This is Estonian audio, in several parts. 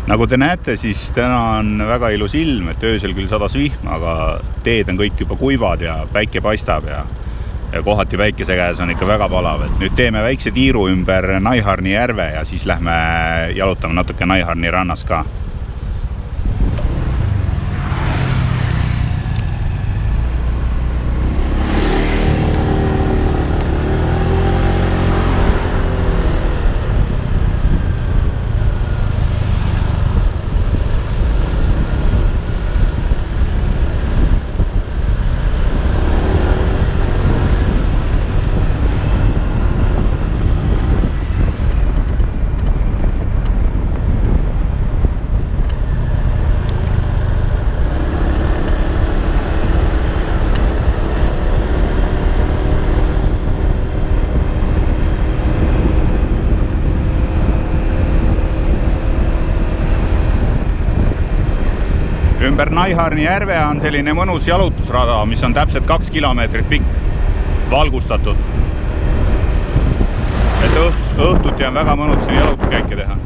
Nagu te näete, siis täna on väga ilus ilm, et öösel küll sadas vihm, aga teed on kõik juba kuivad ja päike paistab ja kohati päikese käes on ikka väga palav. Et nüüd teeme väikse tiiru ümber Naiharni järve ja siis lähme jalutame natuke Naiharni rannas ka. Ümber Naiharni järve on selline mõnus jalutusrada, mis on täpselt 2 kilomeetrit pikk, valgustatud. Et õhtuti on väga mõnus siin jalutuskäike teha.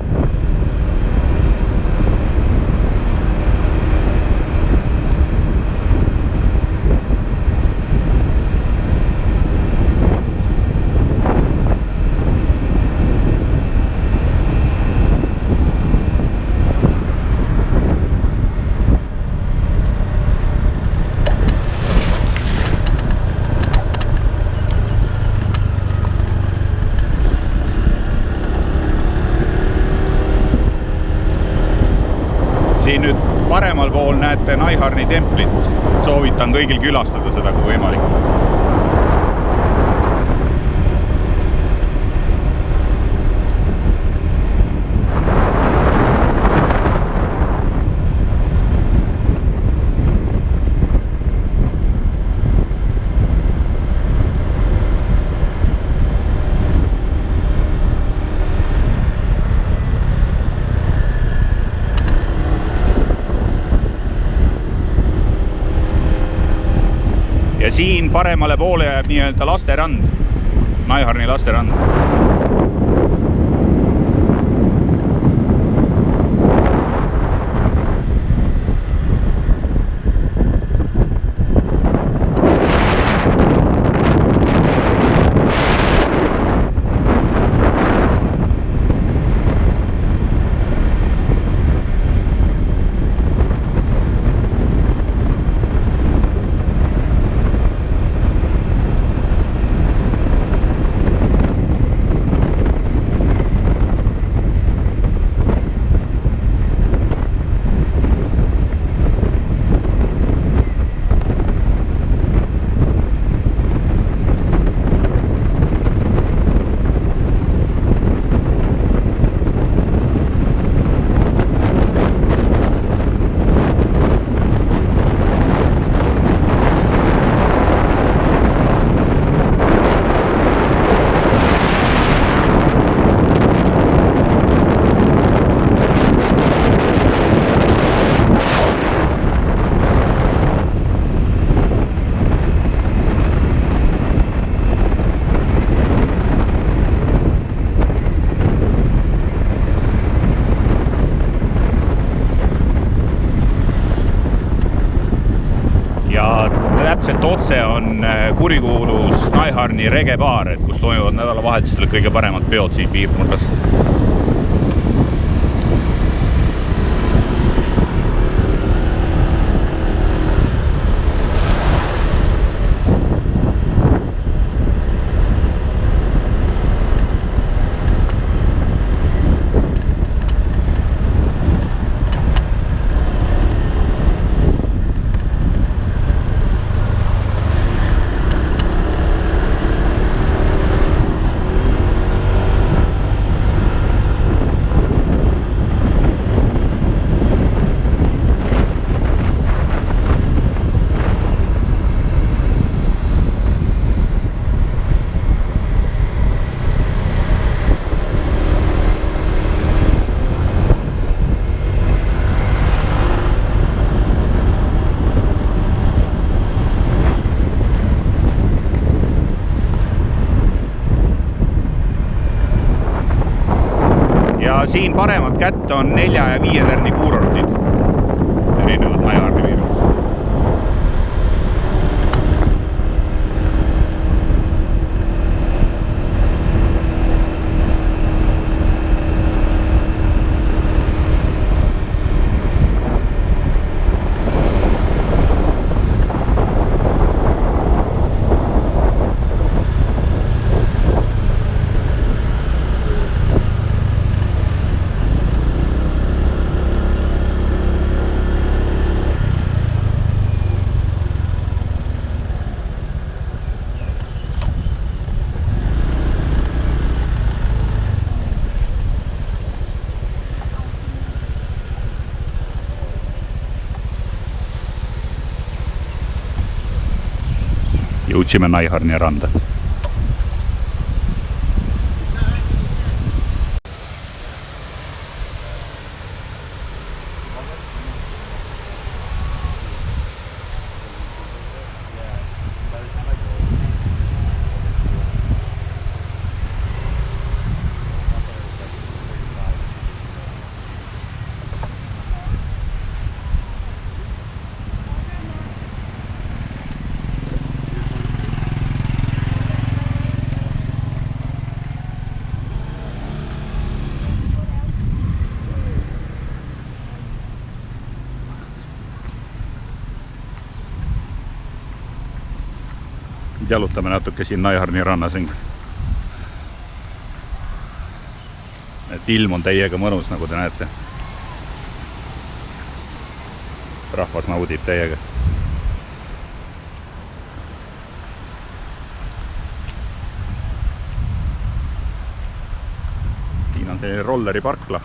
Siin nüüd paremal pool näete Naiharni templit. Soovitan kõigil külastada seda, kui võimalik. Ja siin paremale poole jääb nii-öelda lasterand, Naiharni lasterand. Täpselt otse on kurikuulus Naiharni regebaar, kus toimuvad nädalavahetustel kõige paremad peod siin piirkonnas. siin paremat kätt on 4 ja 5 tärni kuurortid. Erinevad Naiharni piirkonnas. Jõudsime Naiharni randa. Jalutame natuke siin Naiharni rannas ringi. Et ilm on täiega mõnus, nagu te näete. Rahvas naudib täiega. Siin on selline rolleri parkla.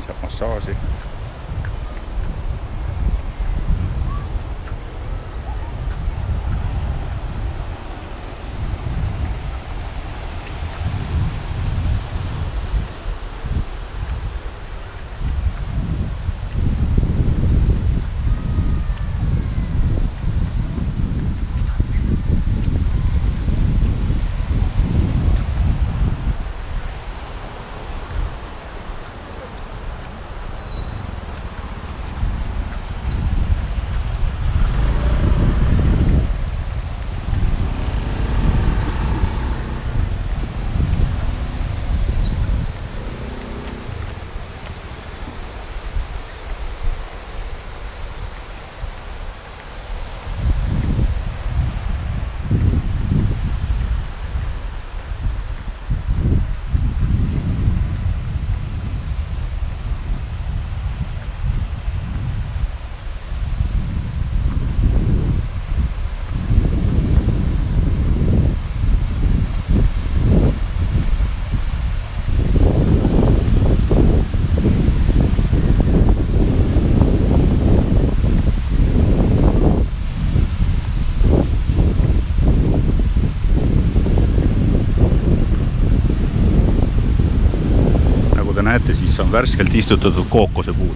Saab massaaži. Näete, siis on värskelt istutatud kookosepuud.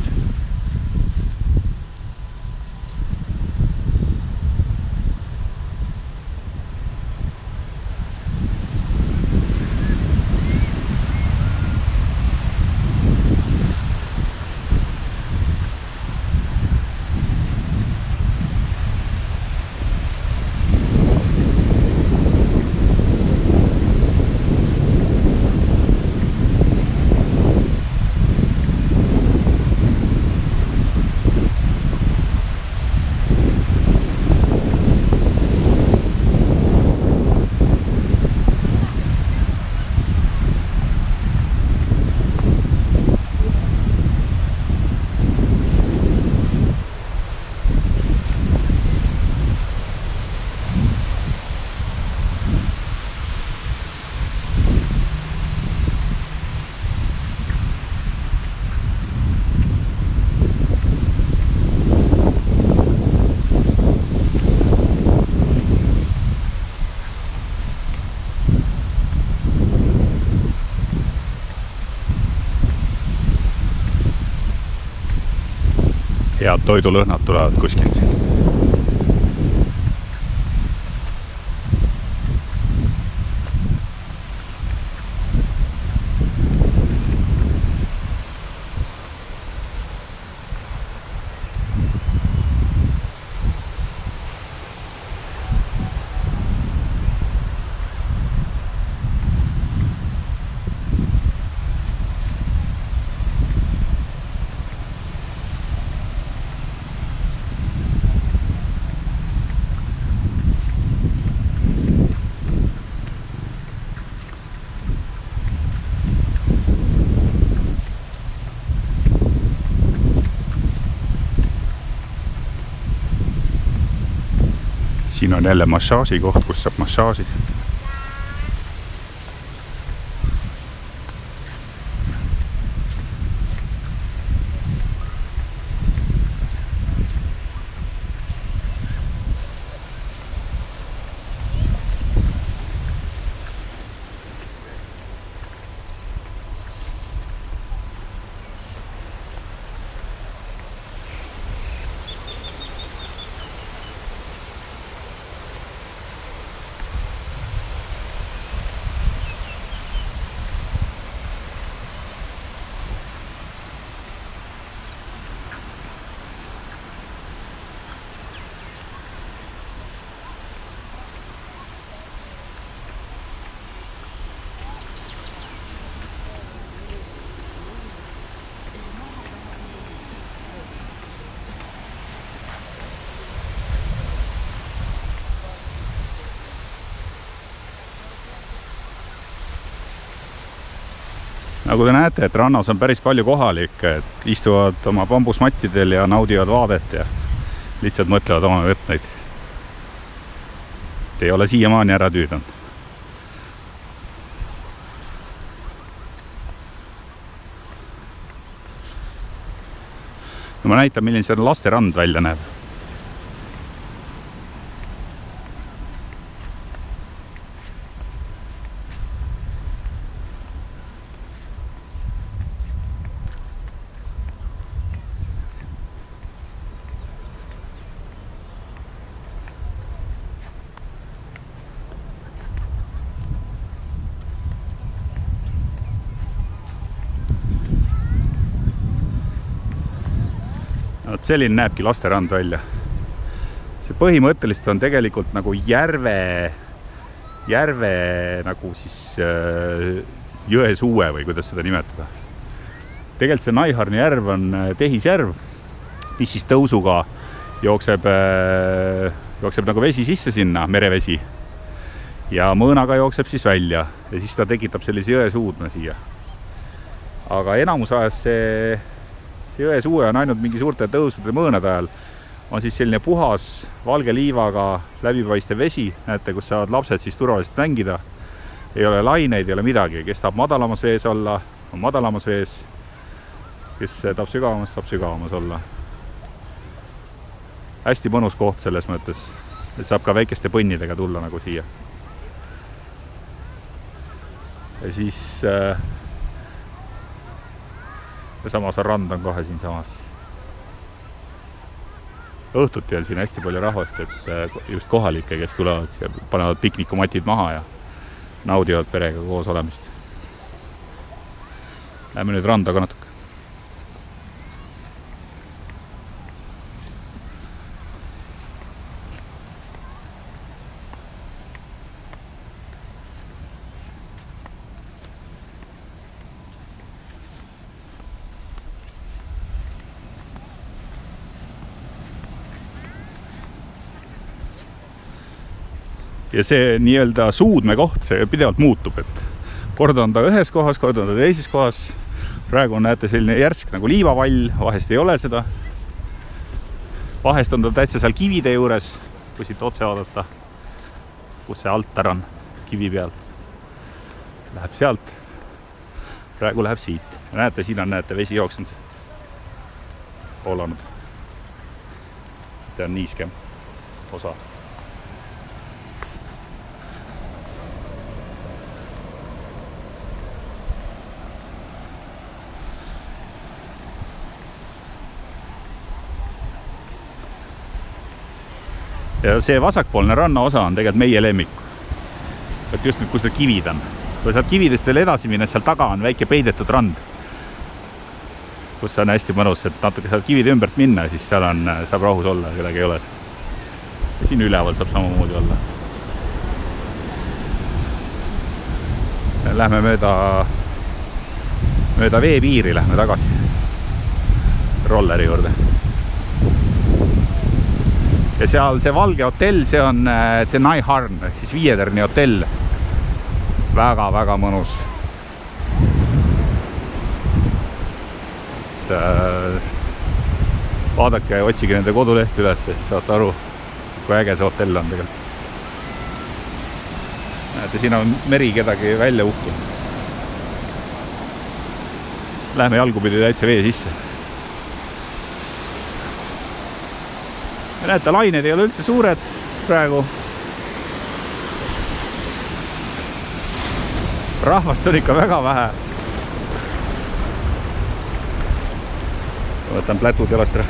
toidulõhnad tulevad kuskilt. Siin on jälle massaaži koht, kus saab massaaži. Nagu te näete, et rannas on päris palju kohalikke, et istuvad oma bambusmattidel ja naudivad vaadet ja lihtsalt mõtlevad oma võtmeid. Ei ole siiamaani ära tüüdanud. No ma näitan, milline see lasterand välja näeb. Selline näebki lasterand välja. See põhimõtteliselt on tegelikult nagu järve nagu siis jõesuue või kuidas seda nimetada. Tegelikult see Naiharni järv on tehisjärv, mis siis tõusuga jookseb nagu vesi sisse sinna, merevesi. Ja mõõnaga jookseb siis välja ja siis ta tekitab sellise jõesuudme siia. Aga enamus ajas see jõesuue on ainult mingi suurte tõusude mõõnade ajal. On siis selline puhas valge liivaga läbipaistev vesi, näete, kus saavad lapsed siis turvaliselt mängida. Ei ole laineid, ei ole midagi, kes tahab madalamas vees olla, on madalamas vees, kes tahab sügavamas olla. Hästi mõnus koht selles mõttes, et saab ka väikeste põnnidega tulla nagu siia. Ja siis ja samas on rand on kohe siin samas. Õhtuti on siin hästi palju rahvast, et just kohalikke, kes tulevad ja panevad piknikumatid maha ja naudivad perega koos olemist. Lähme nüüd randa ka natuke. Ja see nii-öelda suudme koht, see pidevalt muutub, et kord on ta ühes kohas, kord on ta teises kohas. Praegu on näete selline järsk nagu liivavall, vahest ei ole seda. Vahest on ta täitsa seal kivide juures, kui siit otse vaadata, kus see altar on kivi peal. Läheb sealt, praegu läheb siit. Ja näete, siin on vesi jooksnud, voolanud. See on niiskem osa. Ja see vasakpoolne rannaosa on tegelikult meie lemmik. Et just nüüd, kus need kivid on. Kui saad kividest veel edasi minna, seal taga on väike peidetud rand, kus on hästi mõnus, et natuke saad kivide ümbert minna, siis seal on, saab rahus olla, kedagi ei ole. Ja siin üleval saab samamoodi olla. Lähme mööda veepiiri, lähme tagasi rolleri juurde. Ja seal see valge hotell, see on The Naiharn, siis Viederni hotell. Väga-väga mõnus. Vaadake ja otsige nende koduleht üles, siis saate aru, kui äge see hotell on tegelikult. Näete, siin on meri kedagi välja uhtunud. Lähme jalgupidi täitsa vee sisse. Ja näete, lained ei ole üldse suured praegu. Rahvast on ikka väga vähe. Võtan plätud jalast ära.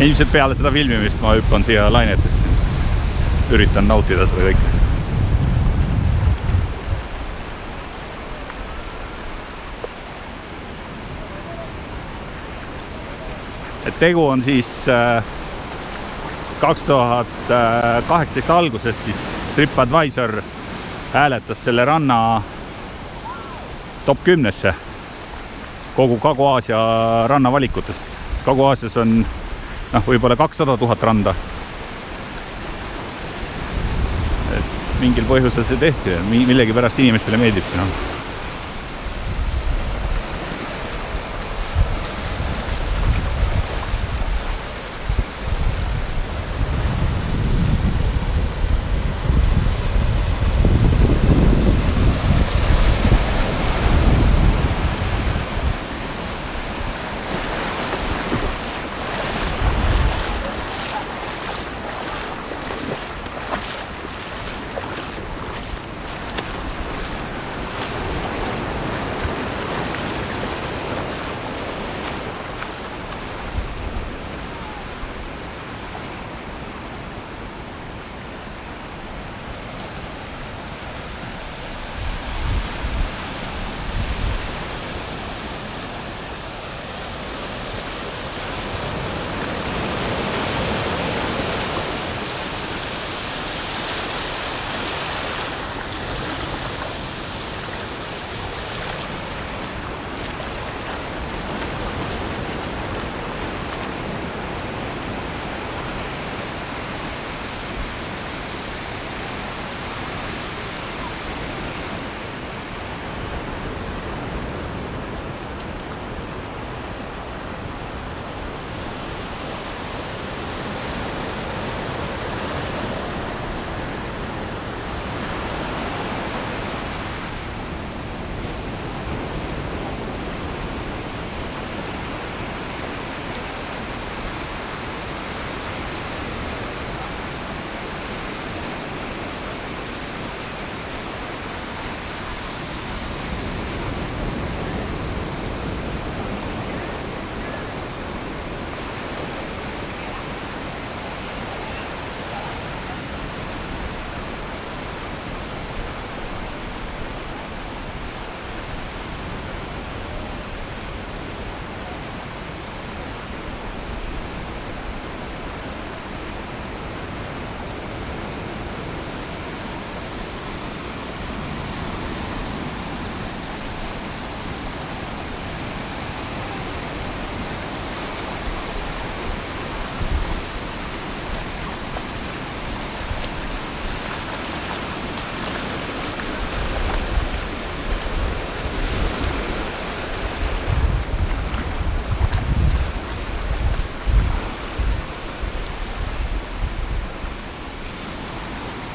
Ilmselt peale seda filmimist ma hüppan siia lainetesse. Üritan nautida seda kõike. Et tegu on siis 2018 alguses siis TripAdvisor hääletas selle ranna top 10-sse kogu Kagu-Aasia rannavalikutest. Kagu-Aasias on võib-olla 200 000 randa. Et mingil põhjusel see tehti, millegi pärast inimestele meeldib siin on.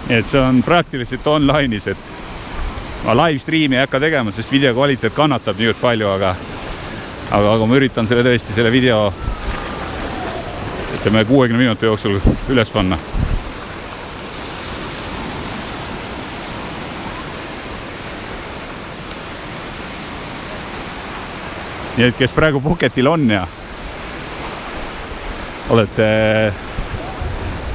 Et see on praktiliselt online'is, et ma live streami ei hakka tegema, sest video kvaliteet kannatab nii palju, aga ma üritan selle tõesti selle video 60 minuti jooksul üles panna. nii et kes praegu Phuketil on ja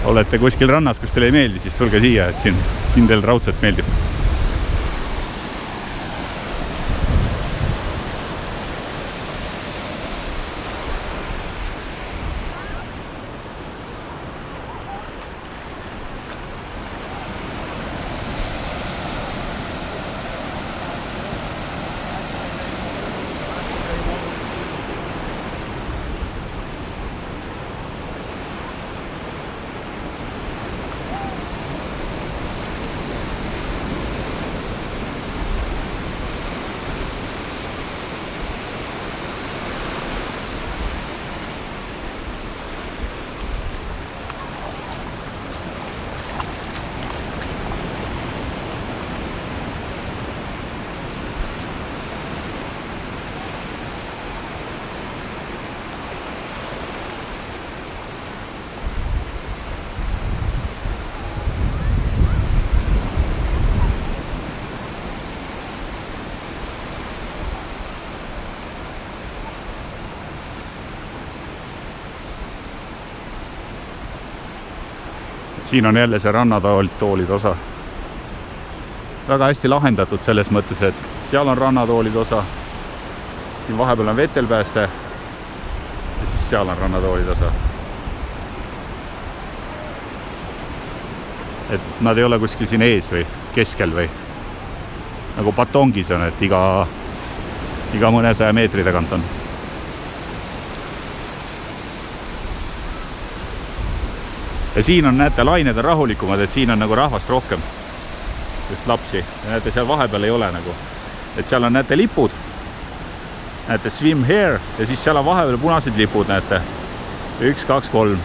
olete kuskil rannas, kus teile ei meeldi, siis tulge siia, et siin teil raudselt meeldib. Siin on jälle see rannatoolide osa. Väga hästi lahendatud selles mõttes, et seal on rannatoolide osa, siin vahepeal on vetelpääste ja siis seal on rannatoolide osa. Et nad ei ole kuskil siin ees või keskel või nagu Patongis on, et iga mõnesaja meetri tagant on. Ja siin on, näete, lained on rahulikumad, et siin on nagu rahvast rohkem, just lapsi. Ja näete, seal vahepeal ei ole nagu. Et seal on, näete, lipud, näete, swim here, ja siis seal on vahepeal punased lipud, näete. 1, 2, 3.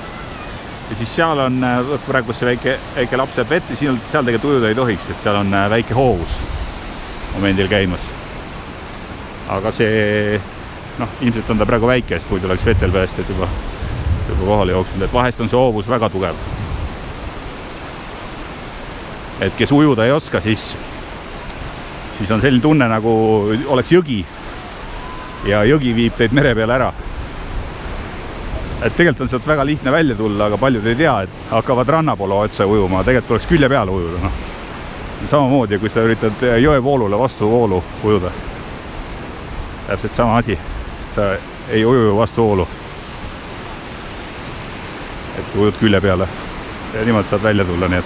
Ja siis seal on, praegu see väike laps jääb vett ja seal tegelikult ujuda ei tohiks, et seal on väike hoovus momendil käimas. Aga see, ilmselt on ta praegu väike, sest kui tuleks vetelpääst, et juba kohale jooksnud, et vahest on see hoovus väga tugev. Et kes ujuda ei oska, siis on selline tunne, nagu oleks jõgi ja jõgi viib teid mere peale ära. Et tegelikult on sealt väga lihtne välja tulla, aga paljud ei tea, et hakkavad rannapoole otse ujuma, tegelikult tuleks külje peale ujuda. Samamoodi, kui sa üritad jõevoolule vastu voolu ujuda. Täpselt sama asi, sa ei uju vastu voolu. Et ujud külje peale ja niimoodi saad välja tulla, nii et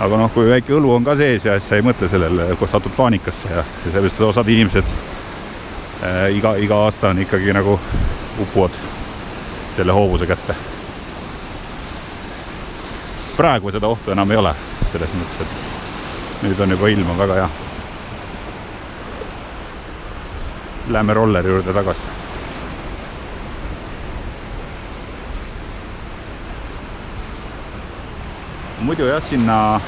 aga kui väike õlu on ka sees ja sa ei mõtle sellele, kui satud paanikasse ja sellepärast osad inimesed iga aasta on ikkagi nagu upuvad selle hoovuse kätte. Praegu seda ohtu enam ei ole, selles mõttes, et nüüd on juba ilm on väga hea. Läheme rolleri juurde tagasi. Muidu jah, sinna,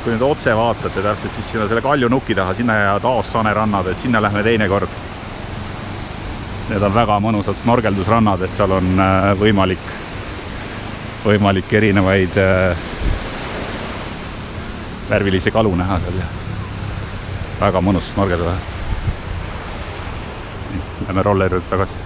kui nüüd otse vaatate täpselt, siis sinna selle Kalju nuki taha, sinna ja Taossane rannad, et sinna lähme teine kord. Need on väga mõnusad snorgeldusrannad, et seal on võimalik erinevaid värvilisi kalu näha seal ja väga mõnus snorgeldada. Lähme rolleri tagasi.